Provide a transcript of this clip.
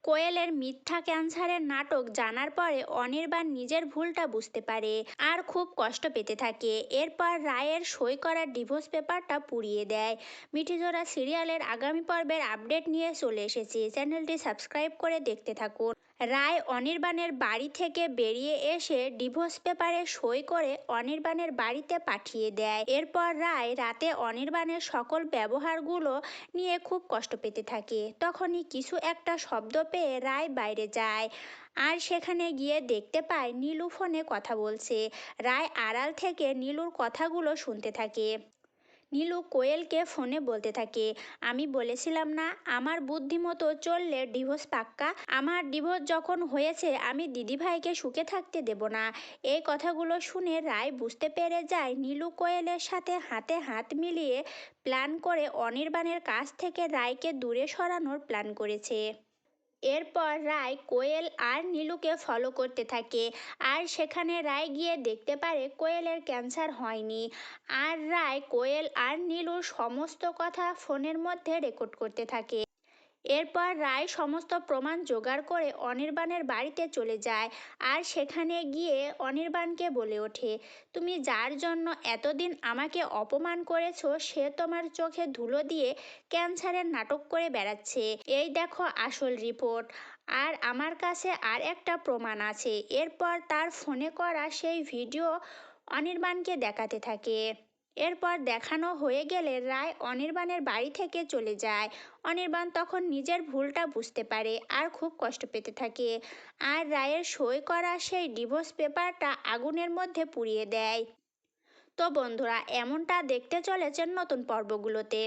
কোয়েলের মিথ্যা ক্যান্সারের নাটক জানার পরে অনির্বাণ নিজের ভুলটা বুঝতে পারে আর খুব কষ্ট পেতে থাকে। এরপর রায়ের সই করা ডিভোর্স পেপারটা পুড়িয়ে দেয়। মিঠিজোড়া সিরিয়ালের আগামী পর্বের আপডেট নিয়ে চলে এসেছি, চ্যানেলটি সাবস্ক্রাইব করে দেখতে থাকুন। রায় অনির্বাণের বাড়ি থেকে বেরিয়ে এসে ডিভোর্স পেপারে সই করে অনির্বাণের বাড়িতে পাঠিয়ে দেয়। এরপর রায় রাতে অনির্বাণের সকল ব্যবহারগুলো নিয়ে খুব কষ্ট পেতে থাকে। তখনই কিছু একটা শব্দ পেয়ে রায় বাইরে যায় আর সেখানে গিয়ে দেখতে পায় নীলু ফোনে কথা বলছে। রায় আড়াল থেকে নীলুর কথাগুলো শুনতে থাকে। নীলু কোয়েলকে ফোনে বলতে থাকে, আমি বলেছিলাম না আমার বুদ্ধিমতো চললে ডিভোর্স পাক্কা। আমার ডিভোর্স যখন হয়েছে আমি দিদিভাইকে সুখে থাকতে দেব না। এই কথাগুলো শুনে রায় বুঝতে পেরে যায় নীলু কোয়েলের সাথে হাতে হাত মিলিয়ে প্ল্যান করে অনির্বাণের কাছ থেকে রায়কে দূরে সরানোর প্ল্যান করেছে। এরপর রায় কোয়েল আর নীলুকে ফলো করতে থাকে আর সেখানে রায় গিয়ে দেখতে পারে কোয়েলের ক্যান্সার হয়নি। আর রায় কোয়েল আর নীলুর সমস্ত কথা ফোনের মধ্যে রেকর্ড করতে থাকে। এরপর রায় সমস্ত প্রমাণ জোগাড় করে অনির্বাণের বাড়িতে চলে যায় আর সেখানে গিয়ে অনির্বাণকে বলে ওঠে, তুমি যার জন্য এতদিন আমাকে অপমান করেছো সে তোমার চোখে ধুলো দিয়ে ক্যান্সারের নাটক করে বেড়াচ্ছে। এই দেখো আসল রিপোর্ট, আর আমার কাছে আর একটা প্রমাণ আছে। এরপর তার ফোনে করা সেই ভিডিও অনির্বাণকে দেখাতে থাকে। এরপর দেখানো হয়ে গেলে রায় অনির্বাণের বাড়ি থেকে চলে যায়। অনির্বাণ তখন নিজের ভুলটা বুঝতে পারে আর খুব কষ্ট পেতে থাকে আর রায়ের সই করা সেই ডিভোর্স পেপারটা আগুনের মধ্যে পুড়িয়ে দেয়। তো বন্ধুরা, এমনটা দেখতে চলেছেন নতুন পর্বগুলোতে।